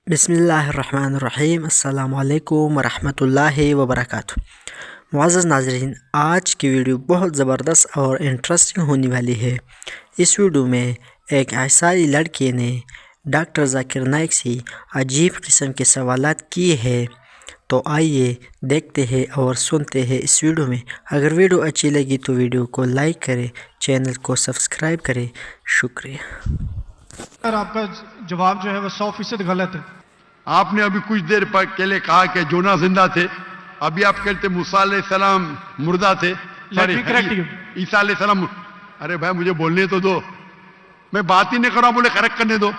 بسم اللہ الرحمن الرحیم۔ السلام علیکم ورحمۃ اللہ وبرکاتہ۔ معزز ناظرین، آج کی ویڈیو بہت زبردست اور انٹرسٹنگ ہونے والی ہے۔ اس ویڈیو میں ایک عیسائی لڑکے نے ڈاکٹر ذاکر نائک سے عجیب قسم کے سوالات کیے ہیں، تو آئیے دیکھتے ہیں اور سنتے ہیں اس ویڈیو میں۔ اگر ویڈیو اچھی لگی تو ویڈیو کو لائک کریں، چینل کو سبسکرائب کریں۔ شکریہ۔ سر، آپ کا جواب جو ہے وہ 100% غلط ہے۔ آپ نے ابھی کچھ دیر پہلے کہا کہ جونا زندہ تھے، ابھی آپ کہتے موسیٰ علیہ السلام مردہ تھے۔ Let me correct you. عیسیٰ علیہ السلام، ارے بھائی مجھے بولنے تو دو، میں بات ہی نہیں کر رہا ہوں، بولے کریکٹ کرنے دو۔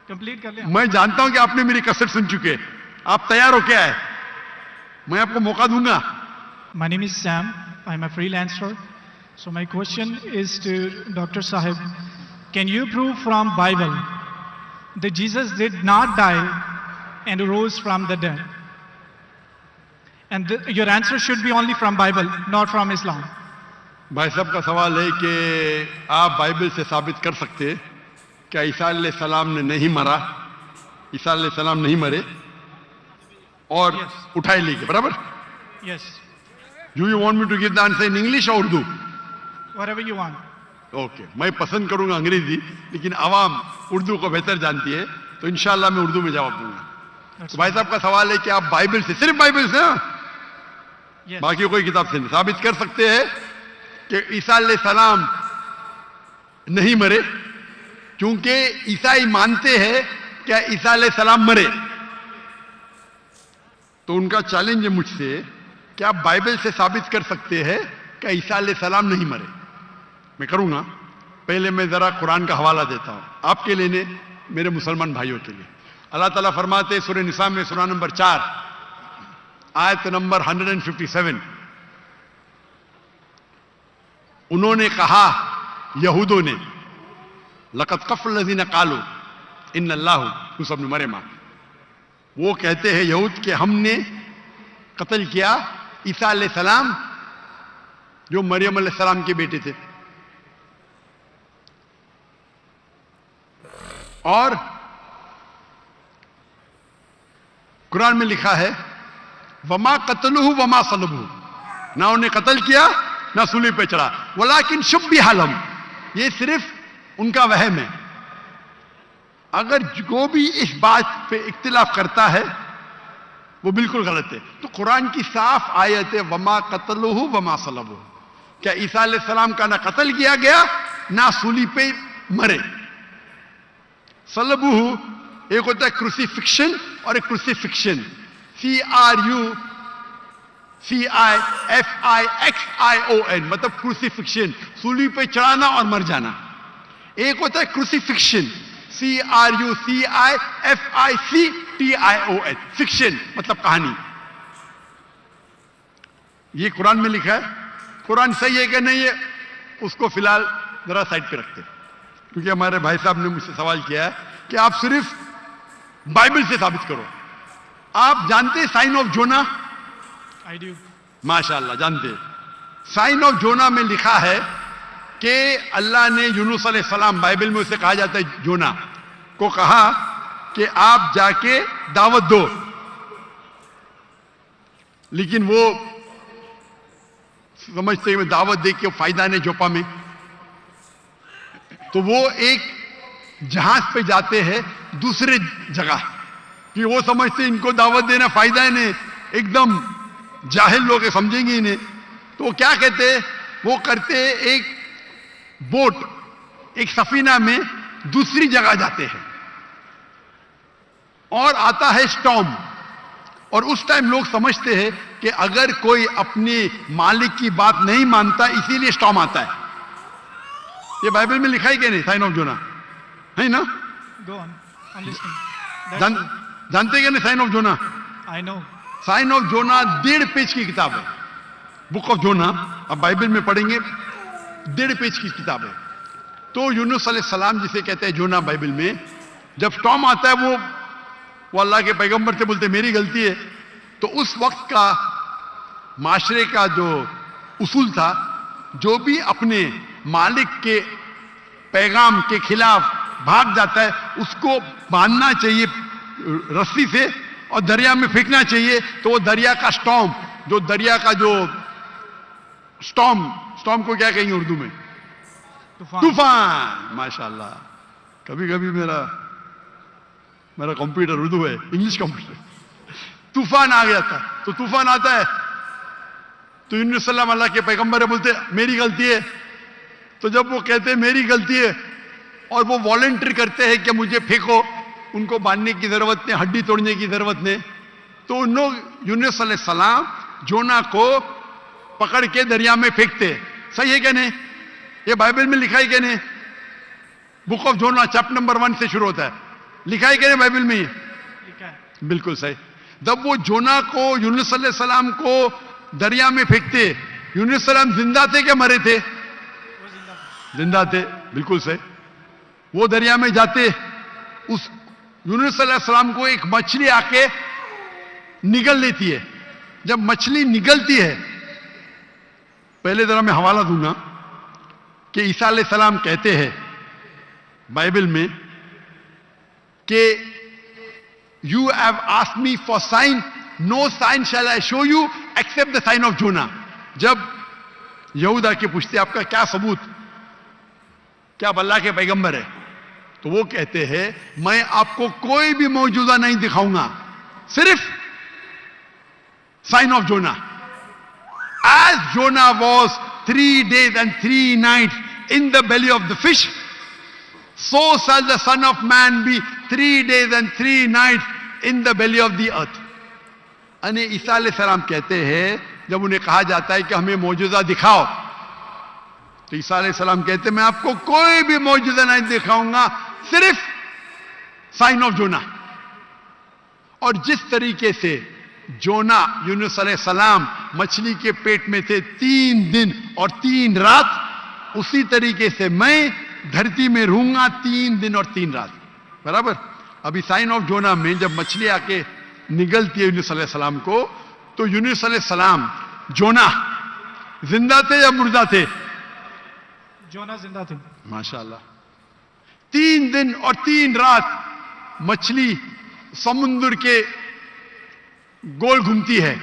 کمپلیٹ کر لیں۔ میں جانتا ہوں کہ آپ نے میری کیسٹ سن چکے، آپ تیار ہو کیا ہے؟ میں آپ کو موقع دوں گا۔ My name is Sam. I'm a freelancer. So my question is to Dr. Sahib. Can you prove from Bible that Jesus did not die and rose from the dead? And your answer should be only from Bible, not from Islam. بھائی صاحب کا سوال ہے کہ آپ Bible سے ثابت کر سکتے کہ عیسیٰ علیہ السلام نے نہیں مرا، عیسیٰ علیہ السلام نہیں مرے اور اٹھائے لے گئے، برابر؟ Yes. Do you want me to give the answer in English or Urdu? Whatever you want. Okay, میں پسند کروں گا انگریزی، لیکن عوام اردو کو بہتر جانتی ہے، تو انشاءاللہ میں اردو میں جواب دوں گا۔ تو بھائی صاحب کا سوال ہے کہ آپ بائبل سے، صرف بائبل سے، Yes. باقی کوئی کتاب سے نہیں، ثابت کر سکتے ہیں کہ عیسیٰ علیہ السلام نہیں مرے، کیونکہ عیسائی مانتے ہیں کہ عیسیٰ علیہ السلام مرے۔ تو ان کا چیلنج ہے مجھ سے کہ آپ بائبل سے ثابت کر سکتے ہیں کہ عیسیٰ علیہ السلام نہیں مرے۔ میں کروں گا، پہلے میں ذرا قرآن کا حوالہ دیتا ہوں آپ کے لیے، میرے مسلمان بھائیوں کے لیے۔ اللہ تعالیٰ فرماتے ہیں سورہ نساء میں، سورہ نمبر 4 آیت نمبر 157، انہوں نے کہا، یہودوں نے، لَقَدْ كَفَرَ الَّذِينَ قَالُوا إِنَّ اللَّهُ عِيسَى ابْنُ مَرْيَمَ، وہ کہتے ہیں یہود کہ ہم نے قتل کیا عیسیٰ علیہ السلام جو مریم علیہ السلام کے بیٹے تھے۔ اور قرآن میں لکھا ہے وما قتلوہ وما صلبوہ، نہ انہیں قتل کیا نہ صلیب پہ چڑھا، ولیکن شبہ لہم، یہ صرف ان کا وہم ہے۔ اگر جو بھی اس بات پہ اختلاف کرتا ہے وہ بالکل غلط ہے۔ تو قرآن کی صاف آیت ہے وما قتلوہ وما صلبوہ، کیا عیسیٰ علیہ السلام کا نہ قتل کیا گیا نہ صلیب پہ مرے۔ صلبوہ ایک ہوتا ہے کروسیفکشن اور ایک کروسیفکشن، CRUCIFIXION، مطلب کروسیفکشن، صلیب پہ چڑھانا اور مر جانا۔ ایک ہوتا ہے کروسیفکشن، CRUCIFICTION، فکشن مطلب کہانی۔ یہ قرآن میں لکھا ہے۔ قرآن صحیح ہے کہ نہیں ہے اس کو فی الحال ذرا سائڈ پہ رکھتے ہیں، کیونکہ ہمارے بھائی صاحب نے مجھ سے سوال کیا ہے کہ آپ صرف بائبل سے ثابت کرو۔ آپ جانتے sign of Jonah? I do. ماشاءاللہ جانتے۔ سائن آف جونا میں لکھا ہے کہ اللہ نے یونس علیہ السلام، بائبل میں اسے کہا جاتا ہے جونا کو، کہا کہ آپ جا کے دعوت دو، لیکن وہ سمجھتے ہیں دعوت دے کے فائدہ نہیں جوپا میں، تو وہ ایک جہاز پہ جاتے ہیں دوسرے جگہ، کہ وہ سمجھتے ان کو دعوت دینا فائدہ ہے نہیں، ایک دم جاہل لوگ سمجھیں گے انہیں۔ تو وہ کیا کہتے ہیں، وہ کرتے ایک بوٹ، ایک سفینہ میں دوسری جگہ جاتے ہیں، اور آتا ہے سٹارم، اور اس ٹائم لوگ سمجھتے ہیں کہ اگر کوئی اپنے مالک کی بات نہیں مانتا اسی لیے سٹارم آتا ہے۔ یہ بائبل میں لکھا ہے کہ نہیں سائن آف جونا؟ ہے نا؟ Go on. I'm listening. جانتے کہ نہیں sign of Jonah? I know. Sign of Jonah 1.5 page کی کتاب ہے، بک آف جونا، اب بائبل میں پڑھیں گے 1.5 پیج کی کتاب ہے۔ تو یونس علیہ السلام جسے کہتے ہیں جونا بائبل میں، جب سٹارم آتا ہے وہ اللہ کے پیغمبر سے بولتے میری غلطی ہے، تو اس وقت کا معاشرے کا جو اصول تھا، جو بھی اپنے مالک کے پیغام کے خلاف بھاگ جاتا ہے اس کو باندھنا چاہیے रस्सी से और दरिया में फेंकना चाहिए, तो वो दरिया का स्टॉर्म, जो दरिया का जो स्टॉर्म को क्या कहेंगे उर्दू में? तूफान। माशाल्लाह, कभी कभी मेरा कंप्यूटर उर्दू है, इंग्लिश कंप्यूटर। तूफान आ गया था, तो तूफान आता है तो यूनुस सल्लम अल्लाह के पैगंबर बोलते मेरी गलती है। तो जब वो कहते मेरी गलती है और वो वॉलंटियर करते हैं कि मुझे फेंको, उनको बांधने की जरूरत नहीं, हड्डी तोड़ने की जरूरत नहीं, तो उन लोग यूनुस सलाम जोना को पकड़ के दरिया में फेंकते। सही है क्या नहीं? ये बाइबल में लिखा है क्या नहीं? Book of Jonah chapter number 1 से शुरू होता है, लिखा है क्या नहीं बाइबल में? लिखा है। बिल्कुल सही। जब वो जोना को यूनुस सलाम को दरिया में फेंकते, यूनुस सलाम जिंदा थे क्या मरे थे? जिंदा थे, बिल्कुल सही। वो दरिया में जाते, उस यूनुस सलाम को एक मछली आके निगल लेती है। जब मछली निगलती है, पहले जरा मैं हवाला दूंगा कि ईसा अलैहिस्सलाम कहते हैं बाइबल में कि you have asked me for sign, no sign shall I show you except the sign of Jonah. जब यहूदा के पूछते आपका क्या सबूत, क्या अल्लाह के पैगंबर है, तो वो कहते हैं मैं आपको कोई भी मौजूदा नहीं दिखाऊंगा, सिर्फ sign of Jonah. As Jonah was 3 days and 3 nights in the belly of the fish, so shall the son of man be 3 days and 3 nights in the belly of the earth। यानी ईसा अलैहिस्सलाम कहते हैं, जब उन्हें कहा जाता है कि हमें मौजूदा दिखाओ, तो ईसा अलैहिस्सलाम कहते हैं मैं आपको कोई भी मौजूदा नहीं दिखाऊंगा, सिर्फ साइन ऑफ जोना। और जिस तरीके से जोना यूनुस अलैहिस्सलाम मछली के पेट में थे 3 दिन और 3 रात, उसी तरीके से मैं धरती में रहूंगा 3 दिन और 3 रात। बराबर। अभी साइन ऑफ जोना में जब मछली आके निगलती है यूनुस अलैहिस्सलाम को, तो यूनुस अलैहिस्सलाम जोना जिंदा थे या मुर्दा थे? जोना जिंदा थे। माशाल्लाह। 3 दिन और 3 रात मछली समुद्र के गोल घूमती है।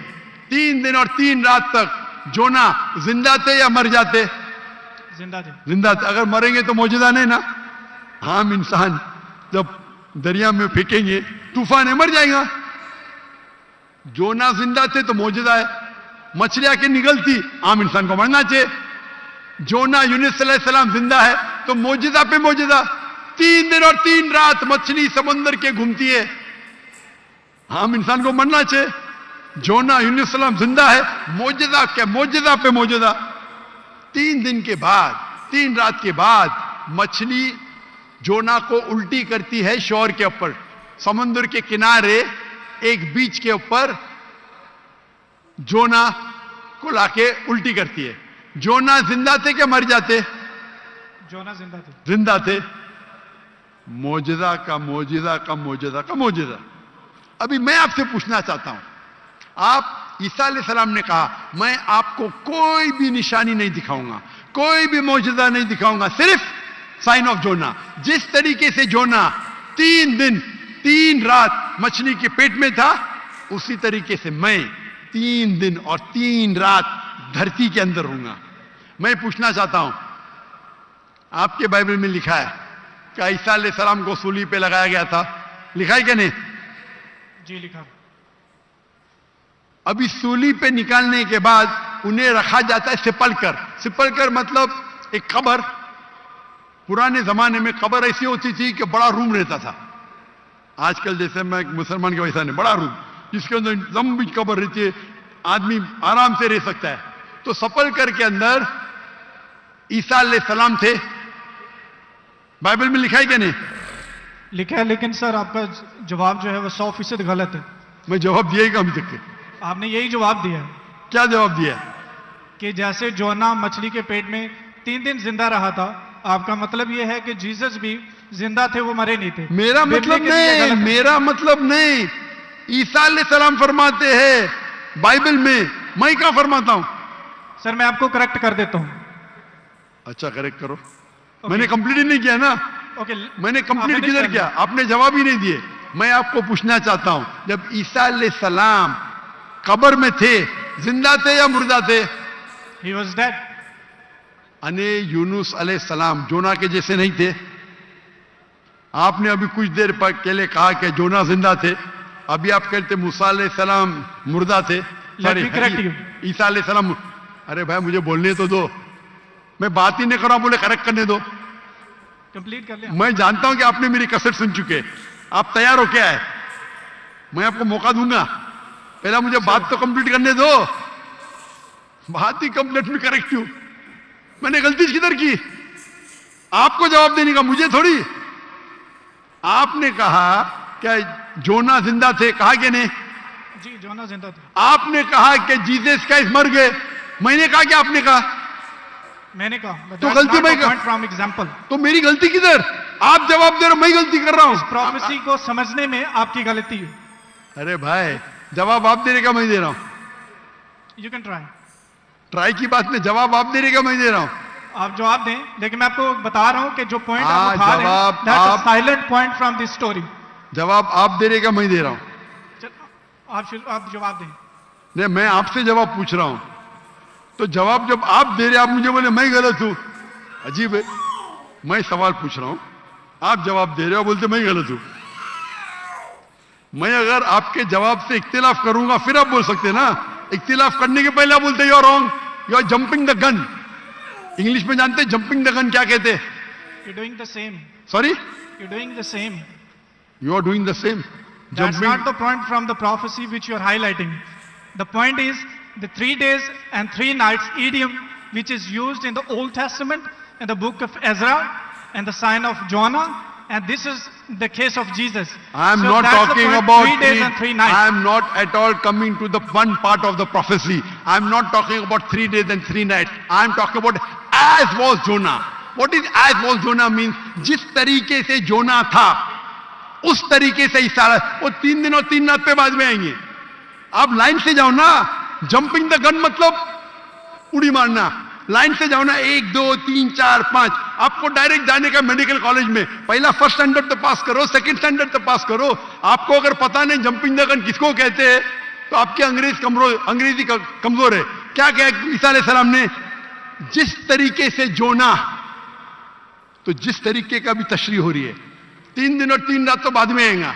3 दिन और 3 रात तक जोना जिंदा थे या मर जाते? जिंदा थे। जिंदा थे। अगर मरेंगे तो मौजूदा नहीं ना। हम इंसान जब दरिया में फेंकेंगे, तूफान है, मर जाएगा। जोना जिंदा थे तो मौजूदा है। मछली आके निगलती, आम इंसान को मरना चाहिए। जोना यूनुस अलैहिस्सलाम जिंदा है तो मौजूदा पे मौजूदा। 3 दिन और 3 रात मछली समुद्र के घूमती है, हम इंसान को मरना चाहिए। जोना यूनुस अलैहिस्सलाम जिंदा है, मौजूदा क्या मौजूदा पे मौजूदा। 3 दिन के बाद, 3 रात के बाद मछली जोना को उल्टी करती है शोर के ऊपर, समुद्र के किनारे एक बीच के ऊपर जोना को लाके उल्टी करती है। जोना जिंदा थे क्या मर जाते? जोना जिंदा थे। जिंदा थे। मौजूदा का मौजूदा का मौजूदा का मौजूदा। अभी मैं आपसे पूछना चाहता हूं, आप ईसा अलैहिस्सलाम ने कहा मैं आपको कोई भी निशानी नहीं दिखाऊंगा, कोई भी मौजूदा नहीं दिखाऊंगा, सिर्फ साइन ऑफ जोना। जिस तरीके से जोना 3 दिन 3 रात मछली के पेट में था, उसी तरीके से मैं 3 दिन और 3 रात धरती के अंदर रहूंगा। मैं पूछना चाहता हूं, आपके बाइबल में लिखा है कि ईसा अलैहिस्सलाम को सूली पे लगाया गया था, लिखा है क्या नहीं? जी लिखा। अभी सूली पे निकालने के बाद उन्हें रखा जाता है सिपलकर। सिपलकर मतलब एक कब्र। पुराने जमाने में कब्र ऐसी होती थी कि बड़ा रूम रहता था। आजकल जैसे मैं मुसलमान के वैसा नहीं, बड़ा रूम जिसके अंदर लंबी कब्र रहती है, आदमी आराम से रह सकता है। तो सपलकर के अंदर ईसा अलैहिस्सलाम थे। बाइबल में लिखा है क्या नहीं? लिखा है, लेकिन सर आपका जवाब जो है वो 100% गलत है। मैं जवाब दिया ही कम तक के। आपने यही जवाब दिया है क्या जवाब दिया? कि जैसे जोना मछली के पेट में 3 दिन जिंदा रहा था, आपका मतलब यह है कि जीसस भी जिंदा थे, वो मरे नहीं थे। मेरा मतलब नहीं, मेरा मतलब नहीं। ईसा अलैहिस्सलाम फरमाते हैं बाइबल में, मैं क्या फरमाता हूं? सर मैं आपको करेक्ट कर देता हूं। अच्छा करेक्ट करो। मैंने कंप्लीट ही नहीं किया ना। ओके मैंने कंप्लीट किधर किया? आपने जवाब ही नहीं दिए। मैं आपको पूछना चाहता हूं, जब ईसा अलैहिस्सलाम कब्र में थे, जिंदा थे या मुर्दा थे? He was dead. अने यूनुस अलैहिस्सलाम जोना के जैसे नहीं थे? आपने अभी कुछ देर पहले कहा कि जोना जिंदा थे, अभी आप कहते मूसा अलैहिस्सलाम मुर्दा थे। Let me correct you. ईसा अलैहिस्सलाम, अरे भाई मुझे बोलने तो दो, मैं बात ही नहीं कर रहा हूं, बोले करेक्ट करने दो। कंप्लीट कर लिया। मैं जानता हूं कि आपने मेरी कसर सुन चुके, आप तैयार हो क्या है? मैं आपको मौका दूंगा, पहला मुझे बात तो कंप्लीट करने दो। बात ही कंप्लीट में करेक्ट हूं, मैंने गलती किधर की? आपको जवाब देने का, मुझे थोड़ी। आपने कहा क्या जोना जिंदा थे, कहा कि नहीं? जी, जोना जिंदा थे। आपने कहा कि जीसस क्राइस्ट मर गए, मैंने कहा कि आपने कहा? मैंने कहा। तो गलती मैं पॉइंट फ्रॉम एग्जांपल। तो मेरी गलती किधर? आप जवाब दे रहे हो, मैं गलती कर रहा हूं। प्रोफेसी को समझने में आपकी गलती है। अरे भाई, जवाब आप देने का मैं दे रहा हूं। You can try. ट्राई की बात में जवाब आप देने का मैं दे रहा हूं। आप जवाब दें, लेकिन मैं आपको बता रहा हूं कि जो पॉइंट हाँ, आप उठा रहे हैं, जवाब दैट्स अ आप- silent point from this story. जवाब आप देने का मैं दे रहा हूं। आप जवाब दें। नहीं, मैं आपसे जवाब पूछ रहा हूं, तो जवाब जब आप दे रहे, आप मुझे बोले मैं गलत हूं। अजीब है, मैं सवाल पूछ रहा हूं, आप जवाब दे रहे हो, बोलते मैं गलत हूं। मैं अगर आपके जवाब से इख्तिलाफ करूंगा फिर आप बोल सकते हैं ना। इख्तिलाफ करने के पहले आप बोलते you are wrong, you are jumping the gun. English में जानते हैं जंपिंग द गन क्या कहते हैं? You're doing the same. Sorry, You're doing the same. You are doing the same. That's not the point from the prophecy which you are highlighting. The point is the 3 days and 3 nights idiom which is used in the Old Testament, in the book of Ezra, and the sign of Jonah, and this is the case of Jesus. I am So not that's the talking point, about 3 days and 3 nights. I am not at all coming to the one part of the prophecy. I am not talking about 3 days and 3 nights. I am talking about as was Jonah. What is as was Jonah means? जिस तरीके से जोना था उस तरीके से ईसा, वो 3 दिन और 3 रात पे बाद में आएंगे। आप लाइन से जाओ ना। जंपिंग द गन मतलब उड़ी मारना। लाइन से जाओ ना, 1 2 3 4 5। आपको डायरेक्ट जाने का मेडिकल कॉलेज में, पहला फर्स्ट स्टैंडर्ड तो पास करो, सेकंड स्टैंडर्ड तो पास करो। आपको अगर पता नहीं जंपिंग द गन किसको कहते हैं, तो आपकी अंग्रेजी कमजोर है। क्या कहा ईसा अलैहिस्सलाम ने? जिस तरीके से जोना, तो जिस तरीके का भी तशरीह हो रही है, 3 दिन और 3 रात तो बाद में आएगा।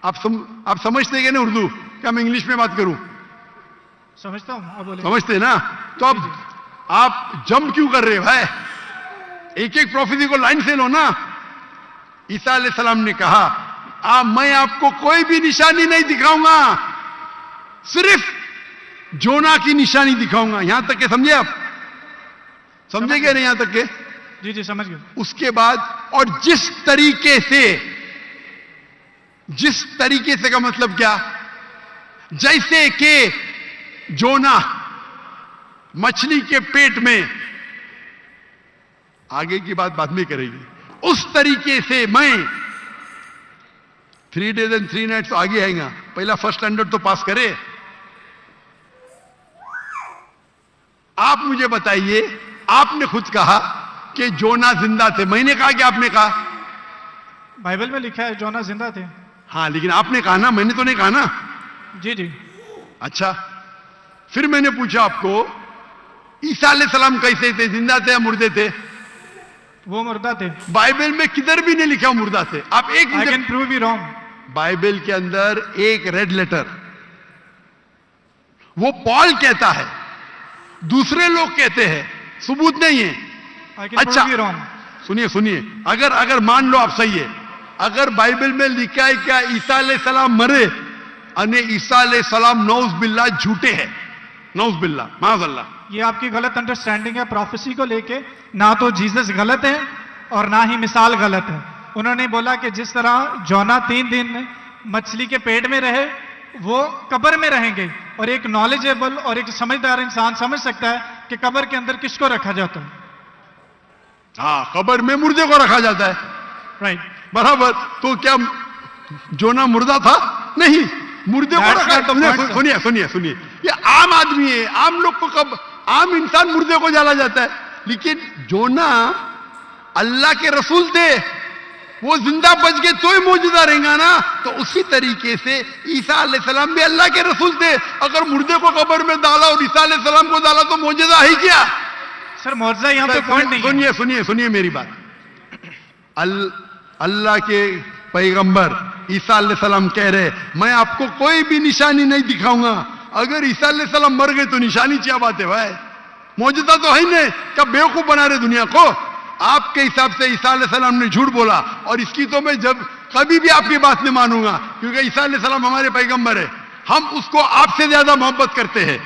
आप समझते हैं कि नहीं उर्दू? क्या मैं इंग्लिश में बात करूं? समझता हूँ, आप बोले। समझते हैं ना? तो अब आप जंप क्यों कर रहे हो भाई? एक एक प्रोफेसी को लाइन से लो ना। ईसा अलैहिस्सलाम ने कहा, मैं आपको कोई भी निशानी नहीं दिखाऊंगा, सिर्फ जोना की निशानी दिखाऊंगा। यहां तक के समझे आप? समझे क्या नहीं यहां तक के? जी जी, समझ गए। उसके बाद, और जिस तरीके से का मतलब क्या? जैसे कि जोना मछली के पेट में, आगे की बात बाद में करेगी, उस तरीके से मैं 3 days and 3 nights तो आगे आएगा। पहला फर्स्ट स्टैंडर्ड तो पास करे। आप मुझे बताइए, आपने खुद कहा कि जोना जिंदा थे, मैंने कहा कि आपने कहा? बाइबल में लिखा है जोना जिंदा थे। हाँ, लेकिन आपने कहा ना, मैंने तो नहीं कहा ना। जी जी। अच्छा, फिर मैंने पूछा आपको, ईसा अलैहिस्सलाम कैसे थे? जिंदा थे या मुर्दे थे? वो मुर्दा थे। बाइबल में किधर भी नहीं लिखा मुर्दा थे। आप एक I can prove you wrong. Bible के अंदर एक रेड लेटर, वो पॉल कहता है, दूसरे लोग कहते हैं, सबूत नहीं है। आई कैन अच्छा, प्रूव यू रॉन्ग। सुनिए, अगर मान लो आप सही है, अगर बाइबल में लिखा है क्या ईसा अलैहिस्सलाम मरे, अने ईसा अलैहिस्सलाम नौज बिल्ला झूठे हैं, नौज बिल्ला, माज़अल्लाह, ये आपकी गलत अंडरस्टैंडिंग है प्रोफेसी को लेके। ना तो जीसस गलत है और ना ही मिसाल गलत है। उन्होंने बोला कि जिस तरह जोना 3 दिन मछली के पेट में रहे, वो कब्र में रहेंगे। और एक नॉलेजेबल और एक समझदार इंसान समझ सकता है कि कब्र के अंदर किसको रखा जाता है। हाँ, कब्र में मुर्दे को रखा जाता है, राइट, बराबर। तो क्या जोना मुर्दा था? नहीं, मुर्दे को That's रखा। not the point, सुनिए, ये आम आदमी है, आम लोग को कब, आम इंसान मुर्दे को जाला जाता है, लेकिन जोना अल्लाह के रसूल थे, وہ زندہ بچ گئے تو ہی موجودہ رہیں گا نا. تو اسی طریقے سے عیسیٰ علیہ السلام بھی اللہ کے رسول تھے. اگر مردے کو قبر میں ڈالا اور عیسیٰ علیہ السلام کو ڈالا تو معجزہ ہی کیا. سر معجزہ یہاں پہ پوائنٹ نہیں ہے. سنیے میری بات. اللہ کے پیغمبر عیسیٰ علیہ السلام کہہ رہے میں آپ کو کوئی بھی نشانی نہیں دکھاؤں گا. اگر عیسیٰ علیہ السلام مر گئے تو نشانی کیا بات ہے بھائی؟ معجزہ تو ہے ہی نہیں. کیا بیوقوف بنا رہے دنیا کو؟ آپ کے حساب سے عیسیٰ علیہ السلام نے جھوٹ بولا, اور اس کی تو میں جب کبھی بھی آپ کی بات نہیں مانوں گا, کیونکہ عیسیٰ علیہ السلام ہمارے پیغمبر ہے. ہم اس کو آپ سے زیادہ محبت کرتے ہیں.